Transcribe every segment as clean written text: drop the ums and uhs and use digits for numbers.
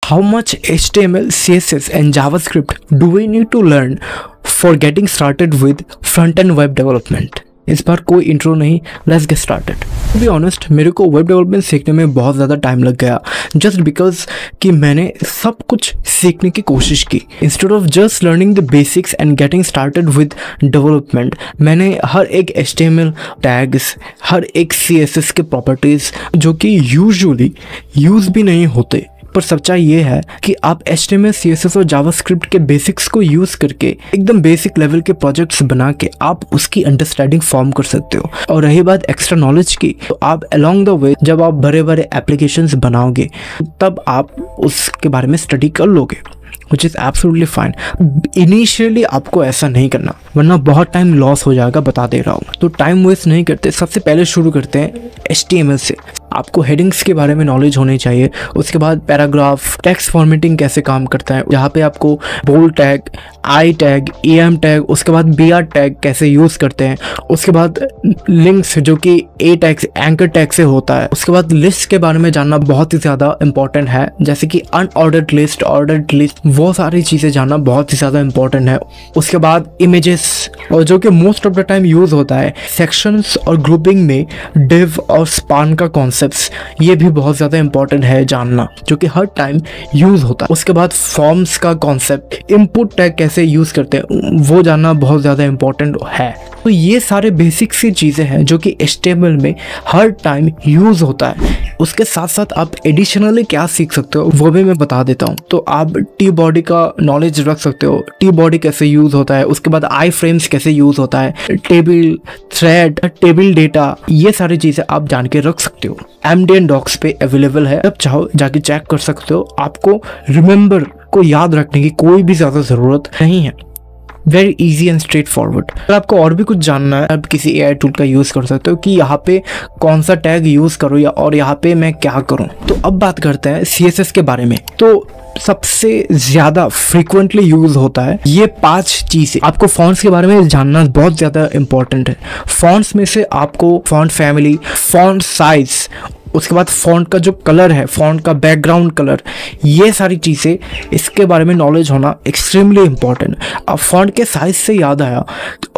How much HTML, CSS and JavaScript do we need to learn for getting started with front-end web development? इस बार कोई intro नहीं, let's get started. To be honest, मेरे को web development सीखने में बहुत ज़्यादा टाइम लग गया, जस्ट बिकॉज कि मैंने सब कुछ सीखने की कोशिश की। Instead of just learning the basics and getting started with development, मैंने हर एक HTML टैग्स, हर एक CSS के प्रॉपर्टीज़ जो कि यूजुअली यूज़ भी नहीं होते, पर सच्चाई ये है कि आप HTML, CSS और जावास्क्रिप्ट के बेसिक्स को यूज़ करके एकदम बेसिक लेवल के प्रोजेक्ट्स बना के आप उसकी अंडरस्टैंडिंग फॉर्म कर सकते हो। और रही बात एक्स्ट्रा नॉलेज की, तो आप अलोंग द वे जब आप बड़े बड़े एप्लीकेशंस बनाओगे तब आप उसके बारे में स्टडी कर लोगे, which is absolutely fine। Initially आपको ऐसा नहीं करना, वरना बहुत टाइम लॉस हो जाएगा, बता दे रहा हूँ। तो टाइम वेस्ट नहीं करते, सबसे पहले शुरू करते हैं HTML से। आपको हेडिंग्स के बारे में नॉलेज होनी चाहिए, उसके बाद पैराग्राफ, टेक्स्ट फॉर्मेटिंग कैसे काम करता है, जहाँ पे आपको bold tag, I tag, EM tag, उसके बाद BR टैग कैसे यूज़ करते हैं, उसके बाद लिंक्स जो कि A टैग से, एंकर टैग से होता है, उसके बाद लिस्ट के बारे में जानना बहुत ही ज़्यादा इंपॉर्टेंट है, जैसे कि अनऑर्डर्ड लिस्ट, ऑर्डर्ड लिस्ट, वो सारी चीज़ें जानना बहुत ही ज़्यादा इंपॉर्टेंट है। उसके बाद इमेजेस, और जो कि most of the time use होता है सेक्शंस और ग्रुपिंग में, डिव और स्पान का कॉन्सेप्ट्स, ये भी बहुत ज़्यादा इंपॉर्टेंट है जानना, जो कि हर टाइम यूज़ होता है। उसके बाद फॉर्म्स का कॉन्सेप्ट, इनपुट टैग कैसे यूज़ करते हैं, वो जानना बहुत ज़्यादा इंपॉर्टेंट है। तो ये सारे बेसिक सी चीज़ें हैं जो कि HTML में हर टाइम यूज़ होता है। उसके साथ साथ आप एडिशनली क्या सीख सकते हो वो भी मैं बता देता हूँ। तो आप टी बॉडी का नॉलेज रख सकते हो, टी बॉडी कैसे यूज़ होता है, उसके बाद आई फ्रेम्स कैसे यूज़ होता है, टेबल, थ्रेड, टेबल डेटा, ये सारी चीज़ें आप जान के रख सकते हो। MDN डॉक्स पे अवेलेबल है, जब चाहो जाके चेक कर सकते हो। आपको रिमेंबर को याद रखने की कोई भी ज़्यादा ज़रूरत नहीं है, very easy and straight forward. अगर आपको और भी कुछ जानना है, आप किसी AI टूल का यूज़ कर सकते हो कि यहाँ पे कौन सा टैग यूज़ करूँ या और यहाँ पे मैं क्या करूँ। तो अब बात करते हैं CSS के बारे में। तो सबसे ज़्यादा फ्रीक्वेंटली यूज़ होता है ये 5 चीज़ें। आपको फॉन्ट्स के बारे में जानना बहुत ज़्यादा इंपॉर्टेंट है। फॉन्ट्स में से आपको फॉन्ट फैमिली, फॉन्ट साइज, उसके बाद फॉन्ट का जो कलर है, फॉन्ट का बैकग्राउंड कलर, ये सारी चीज़ें, इसके बारे में नॉलेज होना एक्सट्रीमली इंपॉर्टेंट। अब फॉन्ट के साइज से याद आया,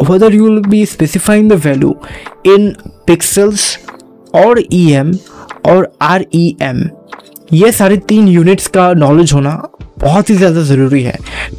whether you will be specifying the value in pixels और EM और REM, ये सारे 3 यूनिट्स का नॉलेज होना बहुत ही ज़्यादा ज़रूरी है।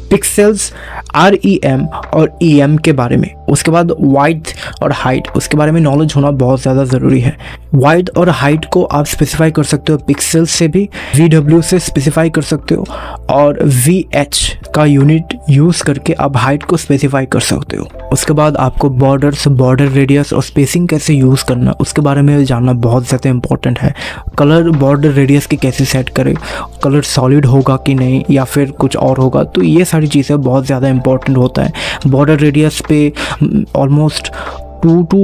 पिक्सल्स, REM और EM के बारे में। उसके बाद वाइड और हाइट, उसके बारे में नॉलेज होना बहुत ज़्यादा ज़रूरी है। वाइड और हाइट को आप स्पेसिफाई कर सकते हो पिक्सल्स से भी, VW से स्पेसिफाई कर सकते हो, और VH का यूनिट यूज़ करके आप हाइट को स्पेसिफाई कर सकते हो। उसके बाद आपको बॉर्डर्स, बॉर्डर रेडियस और स्पेसिंग कैसे यूज़ करना, उसके बारे में जानना बहुत ज़्यादा इंपॉर्टेंट है। कलर बॉर्डर रेडियस की कैसे सेट करें, कलर सॉलिड होगा कि नहीं या फिर कुछ और होगा, तो ये सारी चीज़ें बहुत ज़्यादा इंपॉर्टेंट होता है। बॉर्डर रेडियस पे ऑलमोस्ट 2 to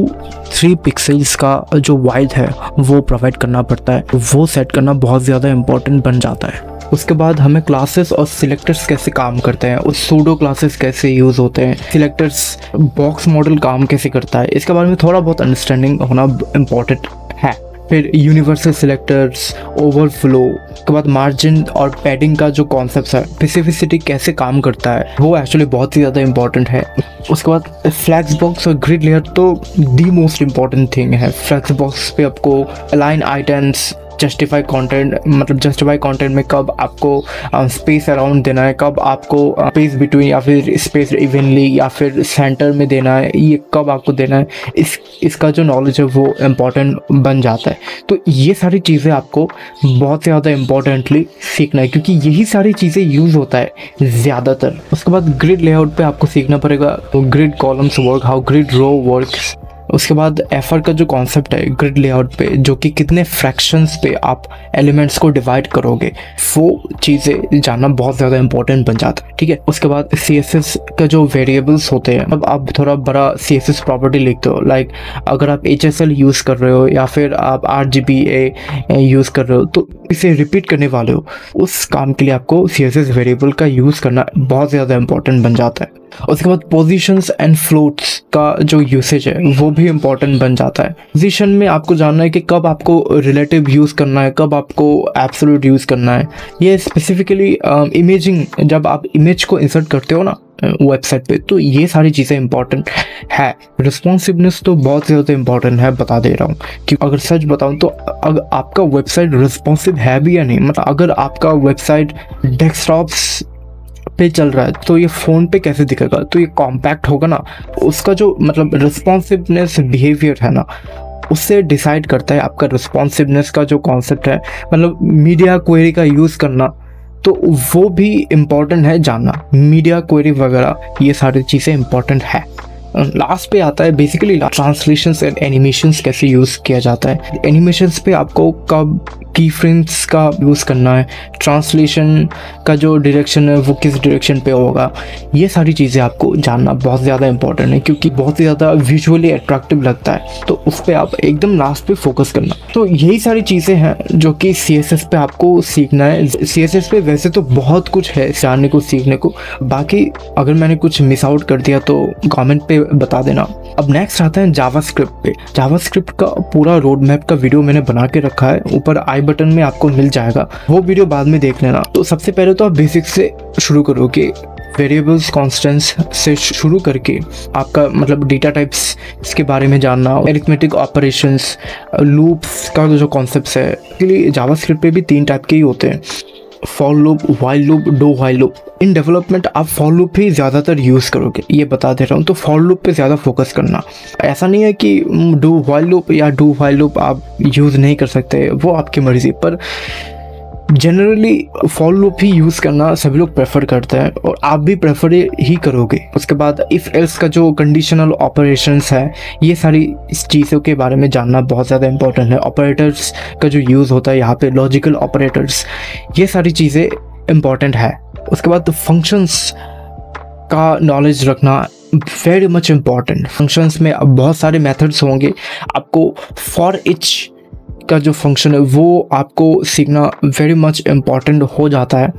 3 पिक्सल्स का जो वाइड है वो प्रोवाइड करना पड़ता है, वो सेट करना बहुत ज़्यादा इंपॉर्टेंट बन जाता है। उसके बाद हमें क्लासेस और सिलेक्टर्स कैसे काम करते हैं, उस सूडो क्लासेस कैसे यूज़ होते हैं, सिलेक्टर्स, बॉक्स मॉडल काम कैसे करता है, इसके बारे में थोड़ा बहुत अंडरस्टैंडिंग होना इम्पॉर्टेंट है। फिर यूनिवर्सल सिलेक्टर्स, ओवरफ्लो, उसके बाद मार्जिन और पैडिंग का जो कॉन्सेप्ट है, स्पेसिफिसिटी कैसे काम करता है, वो एक्चुअली बहुत ही ज़्यादा इंपॉर्टेंट है। उसके बाद फ्लैक्स बॉक्स और ग्रिड लेयर तो दी मोस्ट इम्पॉर्टेंट थिंग है। फ्लैक्स बॉक्स पे आपको अलाइन आइटम्स, जस्टिफाई कंटेंट, मतलब जस्टिफाई कंटेंट में कब आपको स्पेस अराउंड देना है, कब आपको स्पेस बिटवीन या फिर स्पेस इवनली या फिर सेंटर में देना है, ये कब आपको देना है, इसका जो नॉलेज है वो इम्पॉर्टेंट बन जाता है। तो ये सारी चीज़ें आपको बहुत ज़्यादा इम्पॉर्टेंटली सीखना है, क्योंकि यही सारी चीज़ें यूज़ होता है ज़्यादातर। उसके बाद ग्रिड लेआउट पे आपको सीखना पड़ेगा, तो grid columns work, how grid row works. उसके बाद एफर का जो कॉन्सेप्ट है ग्रिड लेआउट पे, जो कि कितने फ्रैक्शंस पे आप एलिमेंट्स को डिवाइड करोगे, वो चीज़ें जानना बहुत ज़्यादा इंपॉर्टेंट बन जाता है। ठीक है। उसके बाद CSS का जो वेरिएबल्स होते हैं, अब आप थोड़ा बड़ा CSS प्रॉपर्टी लिखते हो, लाइक अगर आप HSL यूज़ कर रहे हो या फिर आप RGBA यूज़ कर रहे हो, तो इसे रिपीट करने वाले हो, उस काम के लिए आपको CSS वेरिएबल का यूज़ करना बहुत ज़्यादा इंपॉर्टेंट बन जाता है। उसके बाद पोजीशंस एंड फ्लोट्स का जो यूसेज है वो भी इम्पोर्टेंट बन जाता है। पोजीशन में आपको जानना है कि कब आपको रिलेटिव यूज़ करना है, कब आपको एब्सोल्यूट यूज़ करना है। ये स्पेसिफिकली इमेजिंग, जब आप इमेज को इंसर्ट करते हो ना वेबसाइट पे, तो ये सारी चीज़ें इंपॉर्टेंट है। रिस्पॉन्सिवनेस तो बहुत ज़्यादा इंपॉर्टेंट है, बता दे रहा हूँ। क्योंकि अगर सच बताऊँ तो अगर आपका वेबसाइट रिस्पॉन्सिव है भी या नहीं, मतलब अगर आपका वेबसाइट डेस्कटॉप्स पे चल रहा है तो ये फ़ोन पे कैसे दिखेगा, तो ये कॉम्पैक्ट होगा ना। उसका जो मतलब रिस्पॉन्सिवनेस बिहेवियर है ना, उससे डिसाइड करता है आपका रिस्पॉन्सिवनेस का जो कॉन्सेप्ट है, मतलब मीडिया क्वेरी का यूज़ करना, तो वो भी इम्पॉर्टेंट है जानना। मीडिया क्वेरी वगैरह ये सारी चीज़ें इम्पॉर्टेंट है। लास्ट पे आता है बेसिकली ट्रांसलेशंस एंड एनिमेशंस कैसे यूज़ किया जाता है। एनिमेशंस पे आपको कब की फ्रेम्स का यूज़ करना है, ट्रांसलेशन का जो डायरेक्शन है वो किस डायरेक्शन पे होगा, ये सारी चीज़ें आपको जानना बहुत ज़्यादा इंपॉर्टेंट है, क्योंकि बहुत ही ज़्यादा विजुअली अट्रैक्टिव लगता है। तो उस पर आप एकदम लास्ट पे फोकस करना। तो यही सारी चीज़ें हैं जो कि CSS पे आपको सीखना है। CSS पे वैसे तो बहुत कुछ है जानने को, सीखने को। बाकी अगर मैंने कुछ मिस आउट कर दिया तो कमेंट पे बता देना। अब नेक्स्ट आता है जावास्क्रिप्ट पे। जावास्क्रिप्ट का पूरा रोड मैप का वीडियो मैंने बना के रखा है, ऊपर आई बटन में आपको मिल जाएगा, वो वीडियो बाद में देख लेना। तो सबसे पहले तो आप बेसिक से शुरू करो कि वेरिएबल्स कांस्टेंट्स से शुरू करके आपका मतलब डेटा टाइप्स इसके बारे में जानना, अरिथमेटिक ऑपरेशंस, लूप्स का जो कॉन्सेप्ट्स है। एक्चुअली जावास्क्रिप्ट पे भी 3 टाइप के ही होते हैं, for loop, while loop, do while loop. In development आप फॉर लूप ही ज़्यादातर यूज़ करोगे, ये बता दे रहा हूँ। तो फॉर लूप पे ज़्यादा फोकस करना। ऐसा नहीं है कि डू व्हाइल लूप या डू व्हाइल लूप आप यूज़ नहीं कर सकते, वो आपकी मर्ज़ी, पर generally for loop he use करना सभी लोग प्रेफर करते हैं और आप भी प्रेफर ही करोगे। उसके बाद इफ़ एल्स का जो कंडीशनल ऑपरेशंस है, ये सारी चीज़ों के बारे में जानना बहुत ज़्यादा इंपॉर्टेंट है। ऑपरेटर्स का जो यूज़ होता है यहाँ पे, लॉजिकल ऑपरेटर्स, ये सारी चीज़ें इंपॉर्टेंट है। उसके बाद फंक्शंस का नॉलेज रखना वेरी मच इम्पॉर्टेंट। फंक्शंस में अब बहुत सारे मेथड्स होंगे, आपको फॉर ईच का जो फंक्शन है वो आपको सीखना वेरी मच इम्पॉर्टेंट हो जाता है।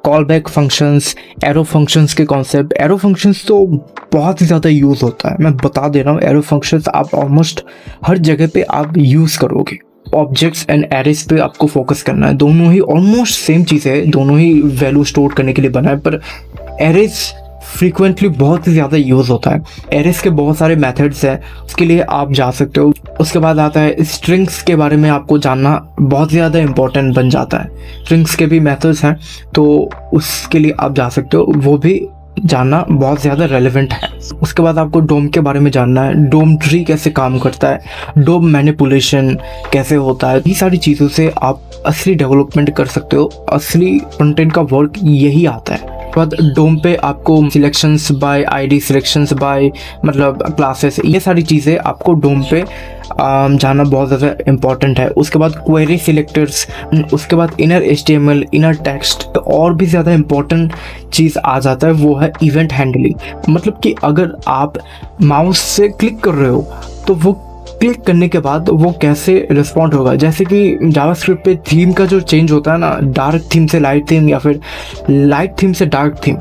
Call back functions, arrow functions के कॉन्सेप्ट, एरो फंक्शंस तो बहुत ही ज़्यादा यूज़ होता है, मैं बता दे रहा हूँ। एरो फंक्शंस आप ऑलमोस्ट हर जगह पे आप यूज़ करोगे। ऑब्जेक्ट्स एंड एरेज पे आपको फोकस करना है, दोनों ही ऑलमोस्ट सेम चीज़ है, दोनों ही वैल्यू स्टोर करने के लिए बना है, पर एरेज फ्रीक्वेंटली बहुत ही ज़्यादा यूज़ होता है। एरेज के बहुत सारे मेथड्स हैं, उसके लिए आप जा सकते हो। उसके बाद आता है स्ट्रिंग्स के बारे में आपको जानना बहुत ज़्यादा इंपॉर्टेंट बन जाता है। स्ट्रिंग्स के भी मेथड्स हैं, तो उसके लिए आप जा सकते हो, वो भी जानना बहुत ज़्यादा रेलेवेंट है। उसके बाद आपको डोम के बारे में जानना है, डोम ट्री कैसे काम करता है, डोम मैनिपुलेशन कैसे होता है। ये सारी चीज़ों से आप असली डेवलपमेंट कर सकते हो, असली फ्रंट एंड का वर्क यही आता है। बाद डोम पे आपको selections by ID, selections by मतलब क्लासेस, ये सारी चीज़ें आपको डोम पे जानना बहुत ज़्यादा इंपॉर्टेंट है। उसके बाद क्वेरी सिलेक्टर्स, उसके बाद इनर HTML, इनर टेक्स्ट, और भी ज़्यादा इंपॉर्टेंट चीज़ आ जाता है, वो है इवेंट हैंडलिंग। मतलब कि अगर आप माउस से क्लिक कर रहे हो तो वो क्लिक करने के बाद वो कैसे रिस्पॉन्ड होगा। जैसे कि जावास्क्रिप्ट पे थीम का जो चेंज होता है ना, डार्क थीम से लाइट थीम या फिर लाइट थीम से डार्क थीम,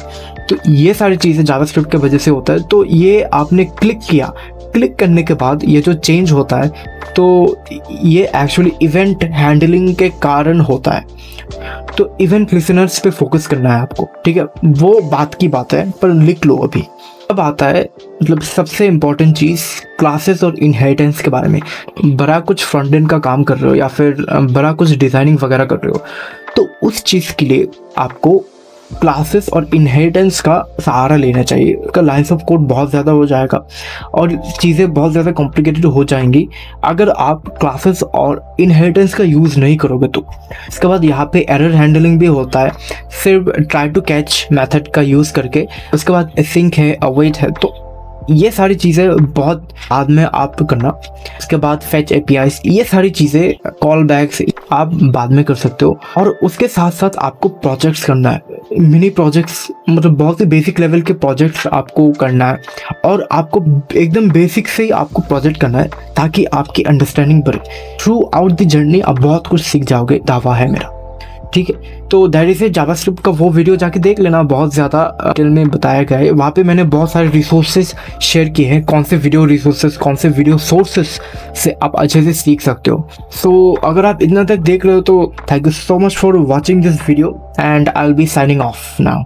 तो ये सारी चीज़ें जावास्क्रिप्ट की वजह से होता है। तो ये आपने क्लिक किया, क्लिक करने के बाद ये जो चेंज होता है, तो ये एक्चुअली इवेंट हैंडलिंग के कारण होता है। तो इवेंट लिसनर्स पे फोकस करना है आपको, ठीक है, वो बात की बात है, पर लिख लो अभी। अब आता है मतलब सबसे इम्पोर्टेंट चीज़, क्लासेस और इनहेरिटेंस के बारे में। बड़ा कुछ फ्रंट एंड का काम कर रहे हो या फिर बड़ा कुछ डिज़ाइनिंग वगैरह कर रहे हो, तो उस चीज़ के लिए आपको क्लासेस और इनहेरिटेंस का सहारा लेना चाहिए। उसका लाइन्स ऑफ कोड बहुत ज़्यादा हो जाएगा और चीज़ें बहुत ज़्यादा कॉम्प्लिकेटेड हो जाएंगी अगर आप क्लासेस और इनहेरिटेंस का यूज़ नहीं करोगे तो। इसके बाद यहाँ पे एरर हैंडलिंग भी होता है, सिर्फ ट्राई टू कैच मेथड का यूज़ करके। उसके बाद सिंक है, अवेट है, तो ये सारी चीज़ें बहुत बाद में आप करना। उसके बाद फैच APIs, ये सारी चीज़ें, कॉल बैक्स आप बाद में कर सकते हो। और उसके साथ साथ आपको प्रोजेक्ट्स करना है, मिनी प्रोजेक्ट्स, मतलब बहुत ही बेसिक लेवल के प्रोजेक्ट्स आपको करना है। और आपको एकदम बेसिक से ही आपको प्रोजेक्ट करना है ताकि आपकी अंडरस्टैंडिंग बढ़े। थ्रू आउट द जर्नी आप बहुत कुछ सीख जाओगे, दावा है मेरा। ठीक है। तो दैट इज जावास्क्रिप्ट का वो वीडियो जाके देख लेना, बहुत ज़्यादा डिटेल में बताया गया है वहाँ पे। मैंने बहुत सारे रिसोर्सेज शेयर किए हैं, कौन से वीडियो रिसोर्सेज, कौन से वीडियो सोर्सेज से आप अच्छे से सीख सकते हो। सो अगर आप इतना तक देख रहे हो तो thank you so much for watching this video and I will be signing off now.